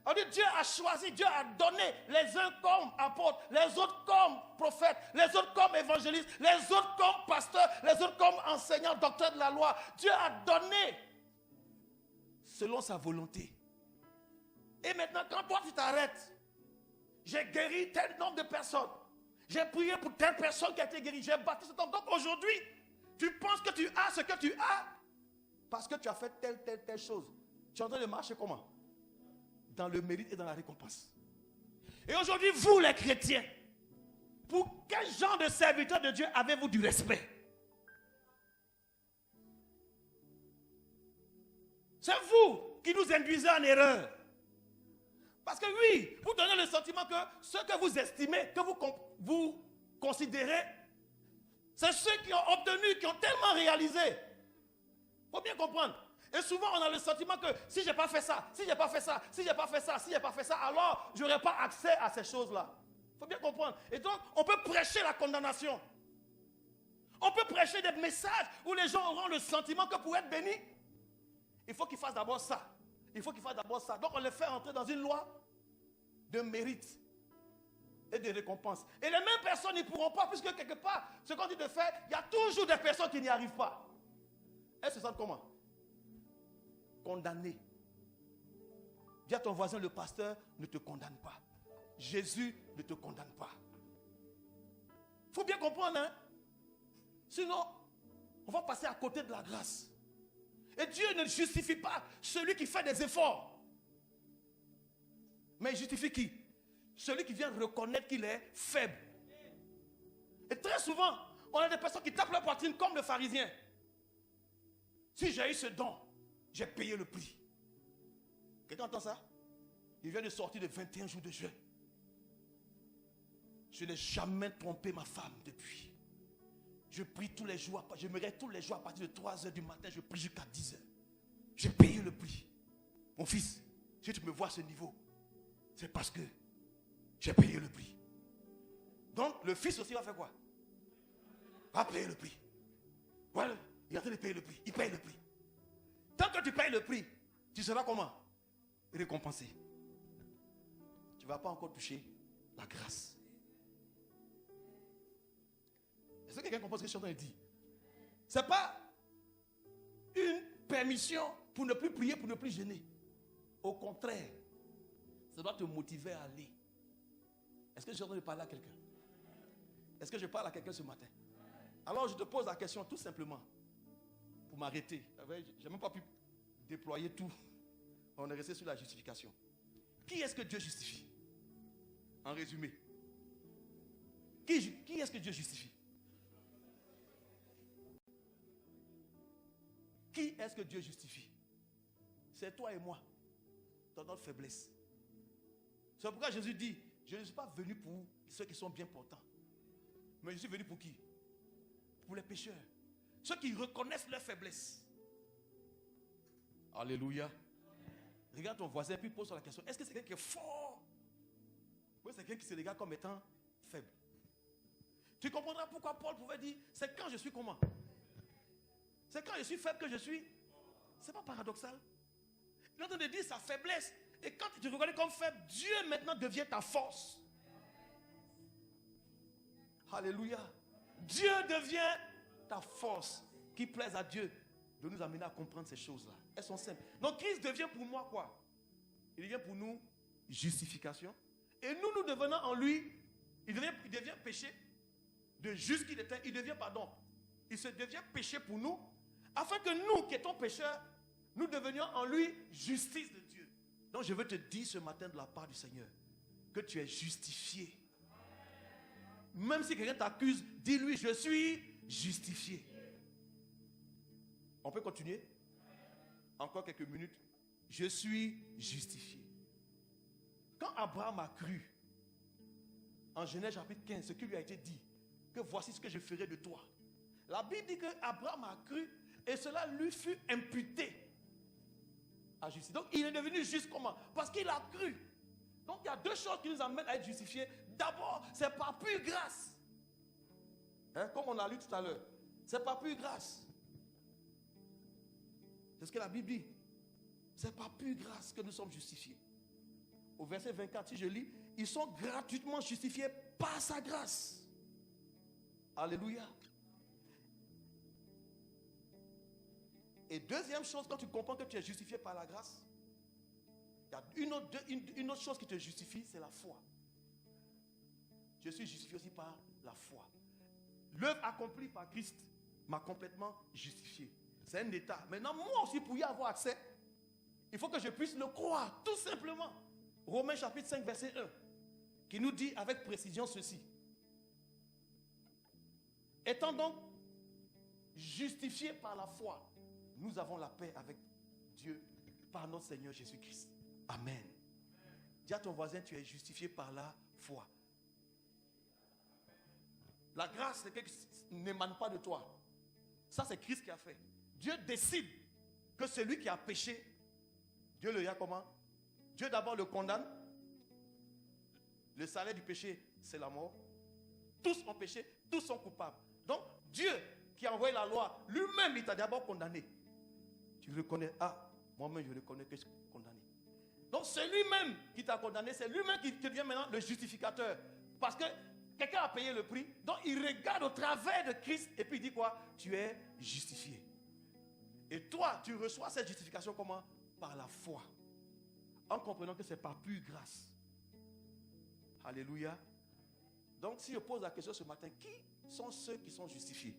On dit Dieu a choisi, Dieu a donné les uns comme apôtres, les autres comme prophètes, les autres comme évangélistes, les autres comme pasteurs, les autres comme enseignants, docteurs de la loi. Dieu a donné selon sa volonté. Et maintenant, quand toi tu t'arrêtes, j'ai guéri tel nombre de personnes, j'ai prié pour telle personne qui a été guérie, j'ai baptisé cet homme. Donc aujourd'hui, tu penses que tu as ce que tu as parce que tu as fait telle chose. Tu es en train de marcher comment? Dans le mérite et dans la récompense. Et aujourd'hui, vous les chrétiens, pour quel genre de serviteur de Dieu avez-vous du respect? C'est vous qui nous induisez en erreur. Parce que oui, vous donnez le sentiment que ce que vous estimez, que vous considérez, c'est ceux qui ont obtenu, qui ont tellement réalisé. Il faut bien comprendre. Et souvent, on a le sentiment que si je n'ai pas fait ça, si je n'ai pas fait ça, si je n'ai pas fait ça, si je n'ai pas fait ça, alors je n'aurai pas accès à ces choses-là. Il faut bien comprendre. Et donc, on peut prêcher la condamnation. On peut prêcher des messages où les gens auront le sentiment que pour être bénis, il faut qu'ils fassent d'abord ça. Il faut qu'ils fassent d'abord ça. Donc, on les fait entrer dans une loi de mérite. et de récompenses. Et les mêmes personnes n'y pourront pas, puisque quelque part, ce qu'on dit de faire, il y a toujours des personnes qui n'y arrivent pas. Elles se sentent comment? Condamnées. Dis à ton voisin, le pasteur ne te condamne pas. Jésus ne te condamne pas. Il faut bien comprendre, hein? Sinon, on va passer à côté de la grâce. Et Dieu ne justifie pas celui qui fait des efforts. Mais il justifie qui? Celui qui vient reconnaître qu'il est faible. Et très souvent, on a des personnes qui tapent leur poitrine comme le pharisien. Si j'ai eu ce don, j'ai payé le prix. Quelqu'un entend ça? Il vient de sortir de 21 jours de jeûne. Je n'ai jamais trompé ma femme depuis. Je prie tous les jours, je me réveille tous les jours à partir de 3h du matin, je prie jusqu'à 10h. J'ai payé le prix. Mon fils, si tu me vois à ce niveau, c'est parce que j'ai payé le prix. Donc le fils aussi va faire quoi? Va payer le prix. Voilà, il est en train de payer le prix. Il paye le prix. Tant que tu payes le prix, tu seras comment? Récompensé. Tu ne vas pas encore toucher la grâce. Est-ce que quelqu'un comprend ce que je suis en train de dire? Ce n'est pas une permission pour ne plus prier, pour ne plus jeûner. Au contraire, ça doit te motiver à aller. Est-ce que je suis en train de parler à quelqu'un? Est-ce que je parle à quelqu'un ce matin? Alors je te pose la question tout simplement pour m'arrêter. Je n'ai même pas pu déployer tout. On est resté sur la justification. Qui est-ce que Dieu justifie? En résumé. Qui est-ce que Dieu justifie? Qui est-ce que Dieu justifie? C'est toi et moi, dans notre faiblesse. C'est pourquoi Jésus dit, je ne suis pas venu pour ceux qui sont bien portants. Mais je suis venu pour qui? Pour les pécheurs. Ceux qui reconnaissent leur faiblesse. Alléluia. Regarde ton voisin et puis pose la question. Est-ce que c'est quelqu'un qui est fort? Ou c'est quelqu'un qui se regarde comme étant faible? Tu comprendras pourquoi Paul pouvait dire, c'est quand je suis comment? C'est quand je suis faible que je suis. C'est pas paradoxal. Il est en train de dire sa faiblesse. Et quand tu te reconnais comme faible, Dieu maintenant devient ta force. Alléluia. Dieu devient ta force qui plaise à Dieu de nous amener à comprendre ces choses-là. Elles sont simples. Donc Christ devient pour moi quoi? Il devient pour nous justification. Et nous devenons en lui, il devient péché. De juste qu'il était, il devient pardon. Il se devient péché pour nous, afin que nous qui étions pécheurs, nous devenions en lui justice de Dieu. Donc je veux te dire ce matin de la part du Seigneur que tu es justifié. Même si quelqu'un t'accuse, dis-lui, je suis justifié. On peut continuer? Encore quelques minutes. Je suis justifié. Quand Abraham a cru, en Genèse chapitre 15, ce qui lui a été dit, que voici ce que je ferai de toi. La Bible dit qu'Abraham a cru et cela lui fut imputé à justice. Donc il est devenu juste comment? Parce qu'il a cru. Donc il y a deux choses qui nous amènent à être justifiés. D'abord, c'est par pure grâce. Hein, comme on a lu tout à l'heure. C'est par pure grâce. C'est ce que la Bible dit. C'est par pure grâce que nous sommes justifiés. Au verset 24, si je lis, ils sont gratuitement justifiés par sa grâce. Alléluia. Et deuxième chose, quand tu comprends que tu es justifié par la grâce, il y a une autre chose qui te justifie, c'est la foi. Je suis justifié aussi par la foi. L'œuvre accomplie par Christ m'a complètement justifié. C'est un état. Maintenant, moi aussi, pour y avoir accès, il faut que je puisse le croire, tout simplement. Romains chapitre 5, verset 1, qui nous dit avec précision ceci. Étant donc justifiés par la foi, nous avons la paix avec Dieu par notre Seigneur Jésus-Christ. Amen. Dis à ton voisin, tu es justifié par la foi. La grâce, c'est quelque chose qui n'émane pas de toi. Ça, c'est Christ qui a fait. Dieu décide que celui qui a péché, Dieu le regarde comment? Dieu d'abord le condamne. Le salaire du péché, c'est la mort. Tous ont péché, tous sont coupables. Donc, Dieu qui a envoyé la loi, lui-même, il t'a d'abord condamné. Tu reconnais, moi-même, je reconnais que je suis condamné. Donc, c'est lui-même qui t'a condamné, c'est lui-même qui devient maintenant le justificateur. Parce que quelqu'un a payé le prix. Donc il regarde au travers de Christ et puis il dit quoi? Tu es justifié. Et toi, tu reçois cette justification comment? Par la foi. En comprenant que c'est par pure grâce. Alléluia. Donc si je pose la question ce matin, qui sont ceux qui sont justifiés?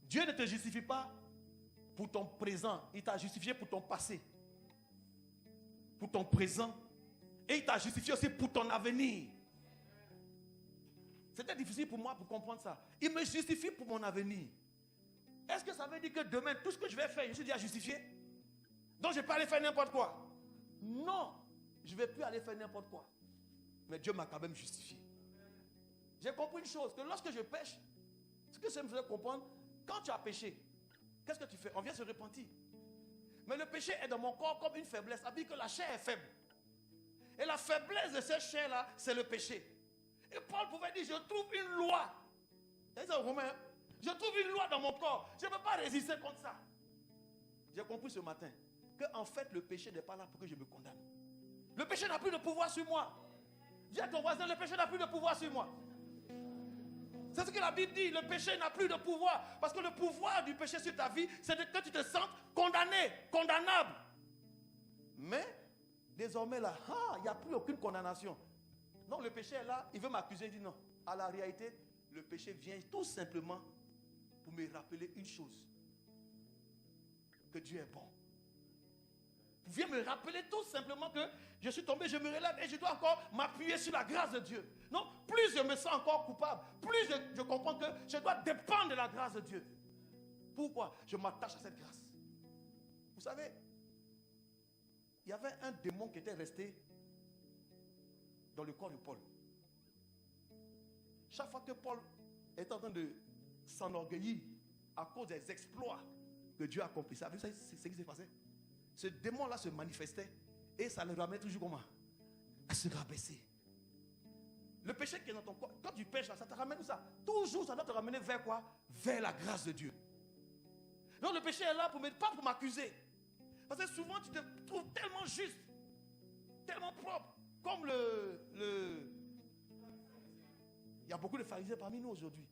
Dieu ne te justifie pas pour ton présent. Il t'a justifié pour ton passé. Pour ton présent. Et il t'a justifié aussi pour ton avenir. C'était difficile pour moi pour comprendre ça. Il me justifie pour mon avenir. Est-ce que ça veut dire que demain, tout ce que je vais faire, je suis déjà justifié? Donc je peux aller faire n'importe quoi? Non, je ne vais plus aller faire n'importe quoi. Mais Dieu m'a quand même justifié. J'ai compris une chose, que lorsque je pêche, ce que ça me faisait comprendre, quand tu as péché, qu'est-ce que tu fais? On vient se repentir. Mais le péché est dans mon corps comme une faiblesse. Ça veut dire que la chair est faible. Et la faiblesse de cette chair-là, c'est le péché. Et Paul pouvait dire, je trouve une loi. C'est ça, Romain. Je trouve une loi dans mon corps. Je ne peux pas résister contre ça. J'ai compris ce matin que en fait, le péché n'est pas là pour que je me condamne. Le péché n'a plus de pouvoir sur moi. Dis à ton voisin, le péché n'a plus de pouvoir sur moi. C'est ce que la Bible dit, le péché n'a plus de pouvoir. Parce que le pouvoir du péché sur ta vie, c'est que tu te sens condamné, condamnable. Mais, désormais là, il n'y a plus aucune condamnation. Non, le péché est là, il veut m'accuser, il dit non. À la réalité, le péché vient tout simplement pour me rappeler une chose. Que Dieu est bon. Il vient me rappeler tout simplement que je suis tombé, je me relève et je dois encore m'appuyer sur la grâce de Dieu. Non, plus je me sens encore coupable, plus je comprends que je dois dépendre de la grâce de Dieu. Pourquoi? Je m'attache à cette grâce. Vous savez, il y avait un démon qui était resté dans le corps de Paul. Chaque fois que Paul est en train de s'enorgueillir à cause des exploits que Dieu a accomplis, vous savez ce qui s'est passé? Ce démon-là se manifestait et ça le ramenait toujours comment? À se rabaisser. Le péché qui est dans ton corps, quand tu pêches, ça te ramène où ça? Toujours, ça doit te ramener vers quoi? Vers la grâce de Dieu. Donc le péché est là pas pour m'accuser. Parce que souvent tu te trouves tellement juste, tellement propre, comme il y a beaucoup de pharisiens parmi nous aujourd'hui.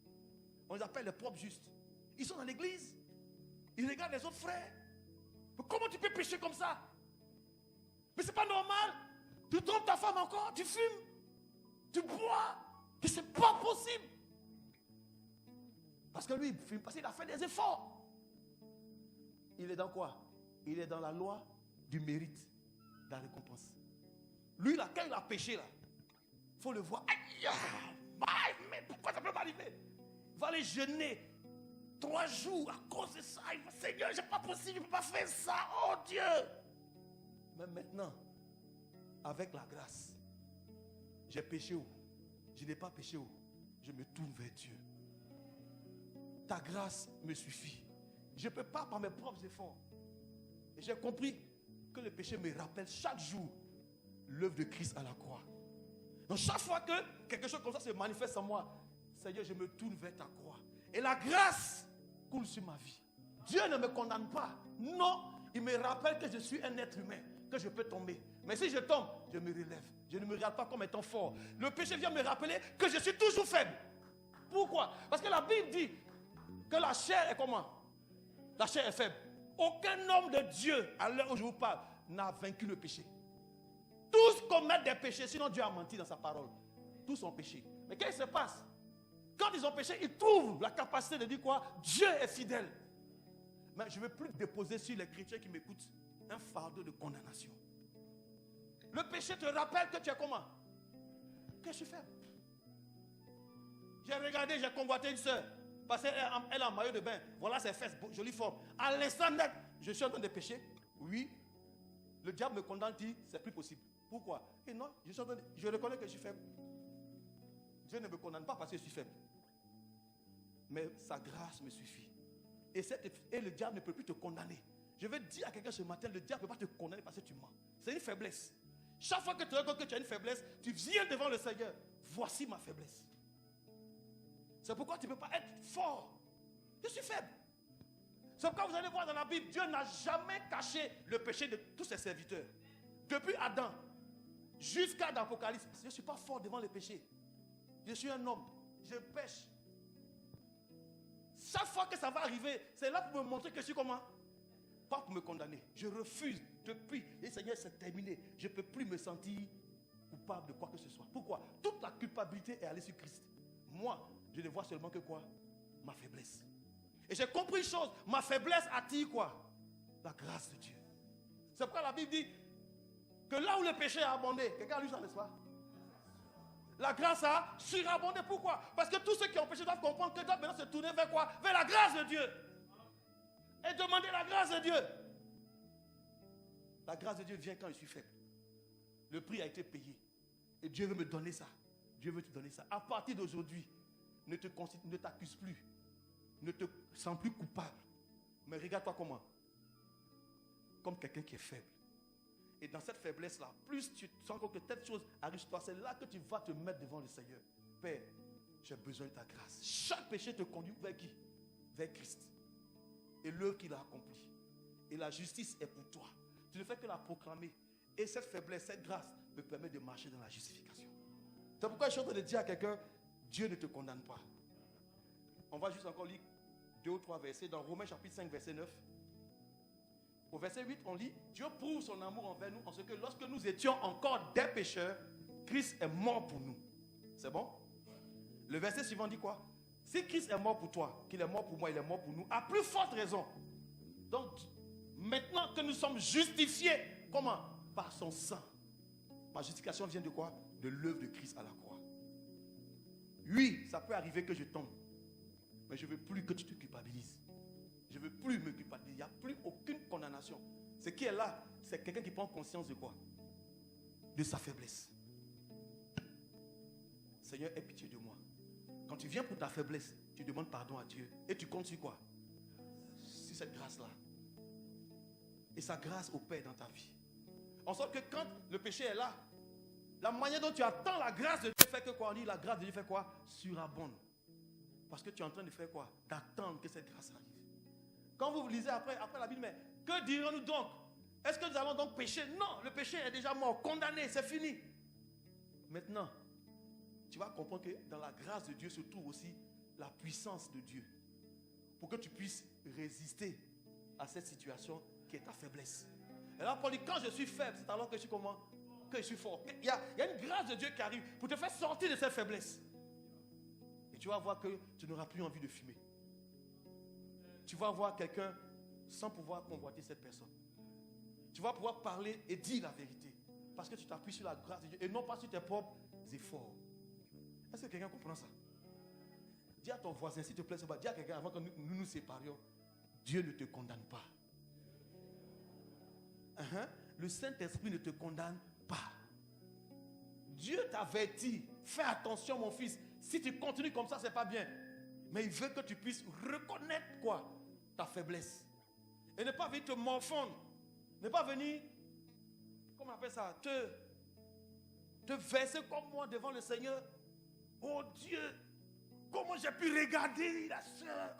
On les appelle les propres justes. Ils sont dans l'église, ils regardent les autres frères. Mais comment tu peux pécher comme ça? Mais c'est pas normal. Tu trompes ta femme encore, tu fumes, tu bois. Mais c'est pas possible. Parce que lui, il fume parce qu'il a fait des efforts. Il est dans quoi? Il est dans la loi du mérite, de la récompense. Lui, là, quand il a péché, là, il faut le voir. Aïe, mais pourquoi ça peut m'arriver? Il va aller jeûner 3 jours à cause de ça. Il va, Seigneur, c'est pas possible, je ne peux pas faire ça. Oh Dieu. Mais maintenant, avec la grâce, j'ai péché où? Je n'ai pas péché où? Je me tourne vers Dieu. Ta grâce me suffit. Je ne peux pas par mes propres efforts. Et j'ai compris que le péché me rappelle chaque jour l'œuvre de Christ à la croix. Donc chaque fois que quelque chose comme ça se manifeste en moi, Seigneur, je me tourne vers ta croix. Et la grâce coule sur ma vie. Dieu ne me condamne pas. Non, il me rappelle que je suis un être humain, que je peux tomber. Mais si je tombe, je me relève. Je ne me regarde pas comme étant fort. Le péché vient me rappeler que je suis toujours faible. Pourquoi? Parce que la Bible dit que la chair est comment? La chair est faible. Aucun homme de Dieu, à l'heure où je vous parle, n'a vaincu le péché. Tous commettent des péchés, sinon Dieu a menti dans sa parole. Tous ont péché. Mais qu'est-ce qui se passe? Quand ils ont péché, ils trouvent la capacité de dire quoi? Dieu est fidèle. Mais je ne veux plus déposer sur les chrétiens qui m'écoutent un fardeau de condamnation. Le péché te rappelle que tu es comment? Que je suis faible. J'ai regardé, j'ai convoité une soeur. Parce qu'elle est en maillot de bain. Voilà ses fesses, jolie forme. À l'instant net, je suis en train de pécher. Oui. Le diable me condamne, dit, c'est plus possible. Pourquoi? Et non, je reconnais que je suis faible. Dieu ne me condamne pas parce que je suis faible. Mais sa grâce me suffit. Et le diable ne peut plus te condamner. Je vais dire à quelqu'un ce matin, le diable ne peut pas te condamner parce que tu mens. C'est une faiblesse. Chaque fois que tu reconnais que tu as une faiblesse, tu viens devant le Seigneur. Voici ma faiblesse. C'est pourquoi tu ne peux pas être fort. Je suis faible. C'est pourquoi vous allez voir dans la Bible, Dieu n'a jamais caché le péché de tous ses serviteurs. Depuis Adam, Jusqu'à l'Apocalypse. Je ne suis pas fort devant le péché. Je suis un homme. Je pêche. Chaque fois que ça va arriver, c'est là pour me montrer que je suis comment? Pas pour me condamner. Je refuse depuis. Et Seigneur, c'est terminé. Je ne peux plus me sentir coupable de quoi que ce soit. Pourquoi? Toute la culpabilité est allée sur Christ. Moi, je ne vois seulement que quoi? Ma faiblesse. Et j'ai compris une chose. Ma faiblesse attire quoi? La grâce de Dieu. C'est pourquoi la Bible dit que là où le péché a abondé, quelqu'un a lu ça, n'est-ce pas? La grâce a surabondé. Pourquoi? Parce que tous ceux qui ont péché doivent comprendre que doivent maintenant se tourner vers quoi? Vers la grâce de Dieu. Et demander la grâce de Dieu. La grâce de Dieu vient quand je suis faible. Le prix a été payé. Et Dieu veut me donner ça. Dieu veut te donner ça. À partir d'aujourd'hui, ne t'accuse plus. Ne te sens plus coupable. Mais regarde-toi comment? Comme quelqu'un qui est faible. Et dans cette faiblesse-là, plus tu sens que telle chose arrive sur toi, c'est là que tu vas te mettre devant le Seigneur. Père, j'ai besoin de ta grâce. Chaque péché te conduit vers qui? Vers Christ. Et l'œuvre qu'il a accomplie. Et la justice est pour toi. Tu ne fais que la proclamer. Et cette faiblesse, cette grâce me permet de marcher dans la justification. C'est pourquoi je suis en train de dire à quelqu'un, Dieu ne te condamne pas. On va juste encore lire 2 ou 3 versets dans Romains chapitre 5 verset 9. Au verset 8, on lit, Dieu prouve son amour envers nous en ce que lorsque nous étions encore des pécheurs, Christ est mort pour nous. C'est bon? Le verset suivant dit quoi? Si Christ est mort pour toi, qu'il est mort pour moi, il est mort pour nous, à plus forte raison. Donc, maintenant que nous sommes justifiés, comment? Par son sang. Ma justification vient de quoi? De l'œuvre de Christ à la croix. Oui, ça peut arriver que je tombe. Mais je ne veux plus que tu te culpabilises. Je ne veux plus me culpabiliser. Il n'y a plus aucune condamnation. Ce qui est là, c'est quelqu'un qui prend conscience de quoi? De sa faiblesse. Seigneur, aie pitié de moi. Quand tu viens pour ta faiblesse, tu demandes pardon à Dieu. Et tu comptes sur quoi? Sur cette grâce-là. Et sa grâce opère dans ta vie. En sorte que quand le péché est là, la manière dont tu attends la grâce de Dieu fait que quoi? On dit la grâce de Dieu fait quoi? Surabonde. Parce que tu es en train de faire quoi? D'attendre que cette grâce arrive. Quand vous lisez après la Bible, mais que dirons-nous donc? Est-ce que nous allons donc pécher? Non, le péché est déjà mort, condamné, c'est fini. Maintenant, tu vas comprendre que dans la grâce de Dieu se trouve aussi la puissance de Dieu. Pour que tu puisses résister à cette situation qui est ta faiblesse. Et là, Paul dit, quand je suis faible, c'est alors que je suis comment? Que je suis fort. Il y a une grâce de Dieu qui arrive pour te faire sortir de cette faiblesse. Et tu vas voir que tu n'auras plus envie de fumer. Tu vas voir quelqu'un sans pouvoir convoiter cette personne. Tu vas pouvoir parler et dire la vérité. Parce que tu t'appuies sur la grâce de Dieu et non pas sur tes propres efforts. Est-ce que quelqu'un comprend ça? Dis à ton voisin, s'il te plaît, dis à quelqu'un avant que nous séparions, Dieu ne te condamne pas. Le Saint-Esprit ne te condamne pas. Dieu t'avertit, fais attention mon fils, si tu continues comme ça, c'est pas bien. Mais il veut que tu puisses reconnaître quoi? Ta faiblesse. Et ne pas venir te morfondre. Ne pas venir, comment on appelle ça? Te verser comme moi devant le Seigneur. Oh Dieu, comment j'ai pu regarder la soeur?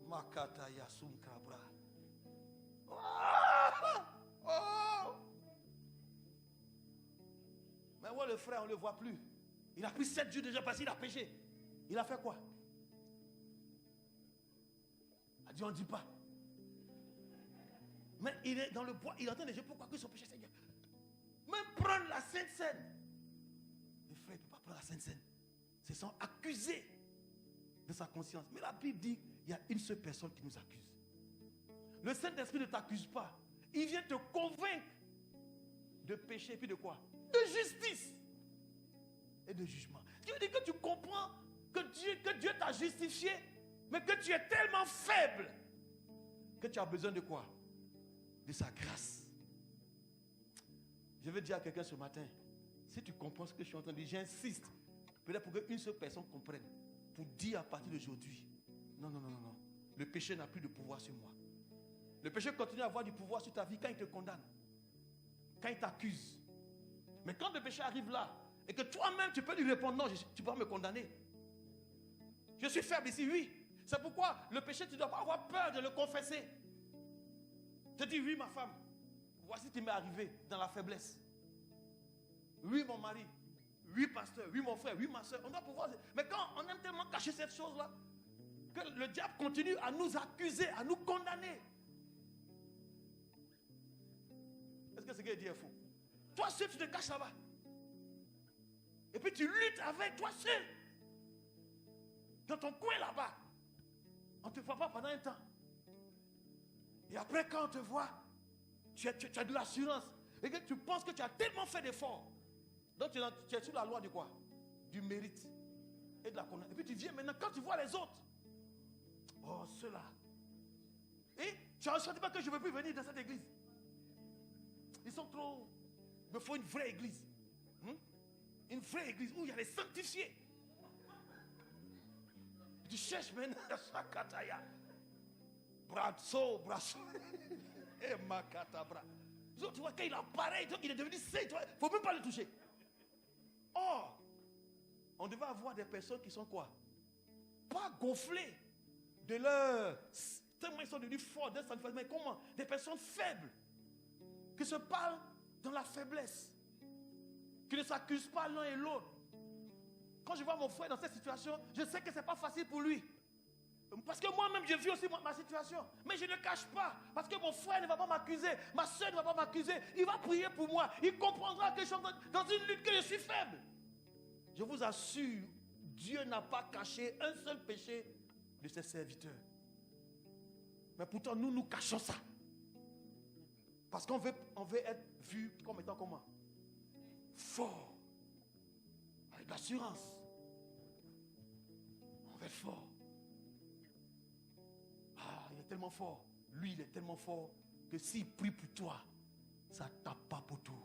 Makata Yasum Krabra. Mais ouais, le frère, on ne le voit plus. Il a pris 7 jours déjà parce qu'il a péché. Il a fait quoi? Il a dit, on ne dit pas. Mais il est dans le bois, il est en train de dire, pourquoi que son péché, Seigneur? Même prendre la Sainte Seine. Le frère ne peut pas prendre la Sainte Seine. Se sont accusés de sa conscience. Mais la Bible dit, il y a une seule personne qui nous accuse. Le Saint-Esprit ne t'accuse pas. Il vient te convaincre de péché et puis de quoi? De justice et de jugement. Tu veux dire que tu comprends que Dieu t'a justifié, mais que tu es tellement faible que tu as besoin de quoi? De sa grâce. Je veux dire à quelqu'un ce matin, si tu comprends ce que je suis en train de dire, j'insiste, peut-être pour qu'une seule personne comprenne, pour dire à partir d'aujourd'hui, non. Le péché n'a plus de pouvoir sur moi. Le péché continue à avoir du pouvoir sur ta vie quand il te condamne, quand il t'accuse. Mais quand le péché arrive là, et que toi-même tu peux lui répondre, non, tu peux pas me condamner. Je suis faible ici, oui. C'est pourquoi le péché, tu ne dois pas avoir peur de le confesser. Je dis oui ma femme, voici ce qui m'est arrivé dans la faiblesse. Oui mon mari, oui pasteur, oui mon frère, oui ma soeur. On doit pouvoir... Mais quand on aime tellement cacher cette chose-là, que le diable continue à nous accuser, à nous condamner. Est-ce que ce qu'il dit est faux? Toi seul tu te caches là-bas. Et puis tu luttes avec toi seul. Dans ton coin là-bas. On ne te voit pas pendant un temps. Et après quand on te voit, tu as de l'assurance. Et que tu penses que tu as tellement fait d'efforts. Donc tu es sur la loi de quoi? Du mérite. Et de la condamnation. Et puis tu viens maintenant, quand tu vois les autres. Oh ceux-là. Et tu as un sentiment que je ne veux plus venir dans cette église. Ils sont trop... Il me faut une vraie église. Une vraie église où il y a les sanctifiés. Tu cherches maintenant Sakataya. Brasso. Et Makatabra. Tu vois, quand il apparaît, il est devenu saint. Il ne faut même pas le toucher. Or, on devait avoir des personnes qui sont quoi? Pas gonflées de leur... Tellement ils sont devenus forts, mais comment? Des personnes faibles. Qui se parlent dans la faiblesse. Qui ne s'accusent pas l'un et l'autre. Quand je vois mon frère dans cette situation, je sais que ce n'est pas facile pour lui. Parce que moi-même, je vis aussi ma situation. Mais je ne cache pas. Parce que mon frère ne va pas m'accuser. Ma soeur ne va pas m'accuser. Il va prier pour moi. Il comprendra que je suis dans une lutte, que je suis faible. Je vous assure, Dieu n'a pas caché un seul péché de ses serviteurs. Mais pourtant, nous cachons ça. Parce qu'on veut être vu comme étant comment? Fort. Avec l'assurance. On veut être fort. Ah, il est tellement fort. Lui, il est tellement fort que s'il prie pour toi, ça ne tape pas pour tout.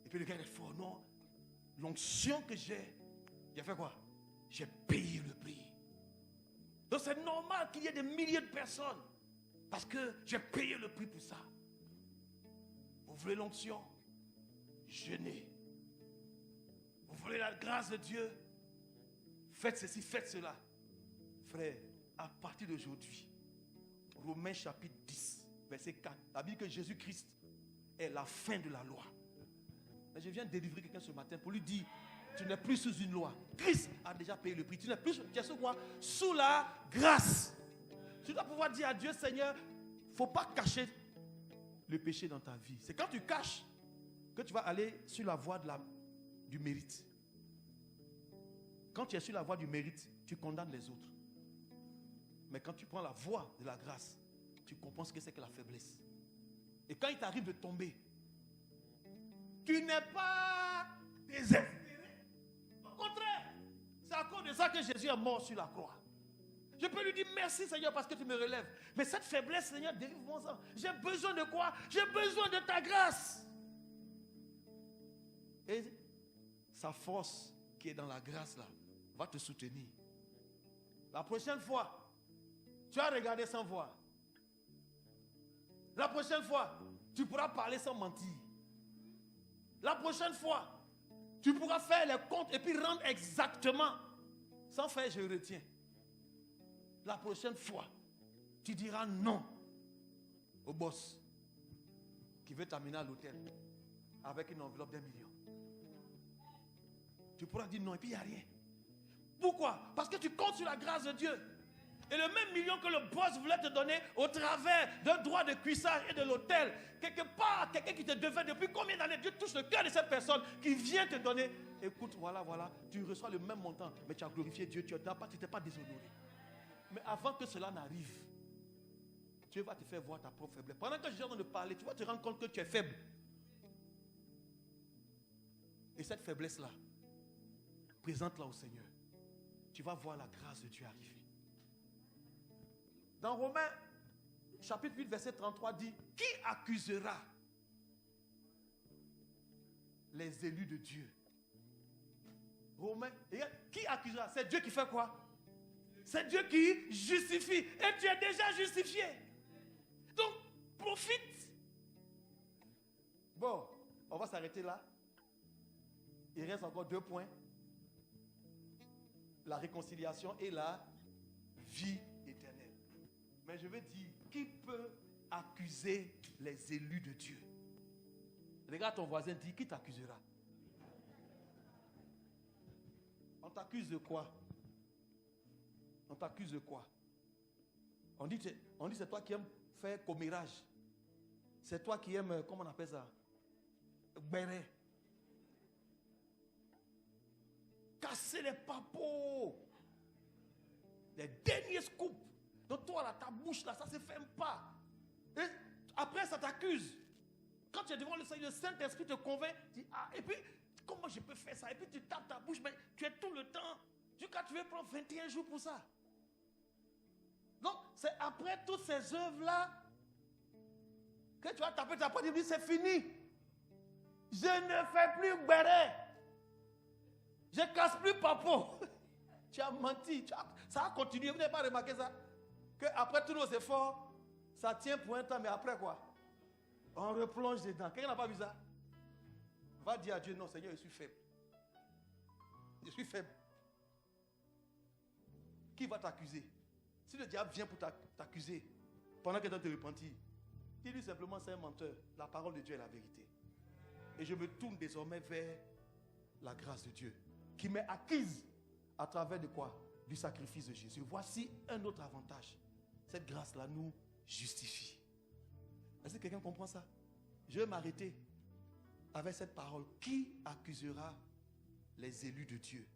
Et puis le gars est fort. Non. L'onction que j'ai fait quoi? J'ai payé le prix. Donc c'est normal qu'il y ait des milliers de personnes. Parce que j'ai payé le prix pour ça. Vous voulez l'onction? Jeûnez. Vous voulez la grâce de Dieu? Faites ceci, faites cela. Frère, à partir d'aujourd'hui, Romains chapitre 10, verset 4, la Bible dit que Jésus-Christ est la fin de la loi. Mais je viens de délivrer quelqu'un ce matin pour lui dire, tu n'es plus sous une loi. Christ a déjà payé le prix. Tu es sous quoi? Sous la grâce. Tu dois pouvoir dire à Dieu, Seigneur, il ne faut pas cacher le péché dans ta vie. C'est quand tu caches que tu vas aller sur la voie du mérite. Quand tu es sur la voie du mérite, tu condamnes les autres. Mais quand tu prends la voie de la grâce, tu comprends ce que c'est que la faiblesse. Et quand il t'arrive de tomber, tu n'es pas désespéré. Au contraire, c'est à cause de ça que Jésus est mort sur la croix. Je peux lui dire merci Seigneur parce que tu me relèves. Mais cette faiblesse, Seigneur, délivre-moi. J'ai besoin de quoi? J'ai besoin de ta grâce. Et sa force qui est dans la grâce là va te soutenir. La prochaine fois, tu vas regarder sans voir. La prochaine fois, tu pourras parler sans mentir. La prochaine fois, tu pourras faire les comptes et puis rendre exactement sans faire je retiens. La prochaine fois, tu diras non au boss qui veut t'amener à l'hôtel avec une enveloppe d'1 million. Tu pourras dire non et puis il n'y a rien. Pourquoi? Parce que tu comptes sur la grâce de Dieu. Et le même million que le boss voulait te donner au travers d'un droit de cuissage et de l'hôtel, quelque part, quelqu'un qui te devait depuis combien d'années, Dieu touche le cœur de cette personne qui vient te donner. Écoute, voilà, tu reçois le même montant, mais tu as glorifié Dieu, tu n'étais pas déshonoré. Mais avant que cela n'arrive, Dieu va te faire voir ta propre faiblesse. Pendant que je suis en train de parler, tu vas te rendre compte que tu es faible. Et cette faiblesse-là, présente-la au Seigneur. Tu vas voir la grâce de Dieu arriver. Dans Romains, chapitre 8, verset 33 dit, qui accusera les élus de Dieu? Romains, qui accusera? C'est Dieu qui fait quoi? C'est Dieu qui justifie. Et tu es déjà justifié. Donc, profite. Bon, on va s'arrêter là. Il reste encore 2 points. La réconciliation et la vie éternelle. Mais je veux dire, qui peut accuser les élus de Dieu? Regarde ton voisin, dit, qui t'accusera? On t'accuse de quoi? On t'accuse de quoi? On dit c'est toi qui aimes faire commérage. C'est toi qui aimes, comment on appelle ça? Béret. Casser les papos. Les derniers scoops. Donc toi, là, ta bouche, là, ça ne se ferme pas. Et après, ça t'accuse. Quand tu es devant le Seigneur, le Saint-Esprit te convainc. Tu dis, ah, et puis, comment je peux faire ça? Et puis tu tapes ta bouche, mais tu es tout le temps. Jusqu'à tu veux prendre 21 jours pour ça. Donc, c'est après toutes ces œuvres-là que tu vas taper ta porte et dire, c'est fini. Je ne fais plus béret. Je ne casse plus papo. Tu as menti. Ça a continué. Vous n'avez pas remarqué ça? Qu'après tous nos efforts, ça tient pour un temps, mais après quoi? On replonge dedans. Quelqu'un n'a pas vu ça? Va dire à Dieu, non Seigneur, je suis faible. Je suis faible. Qui va t'accuser? Si le diable vient pour t'accuser, pendant que tu dois te repentir, dis-lui simplement, c'est un menteur. La parole de Dieu est la vérité. Et je me tourne désormais vers la grâce de Dieu, qui m'est acquise à travers de quoi? Du sacrifice de Jésus. Voici un autre avantage. Cette grâce-là nous justifie. Est-ce que quelqu'un comprend ça? Je vais m'arrêter avec cette parole. Qui accusera les élus de Dieu?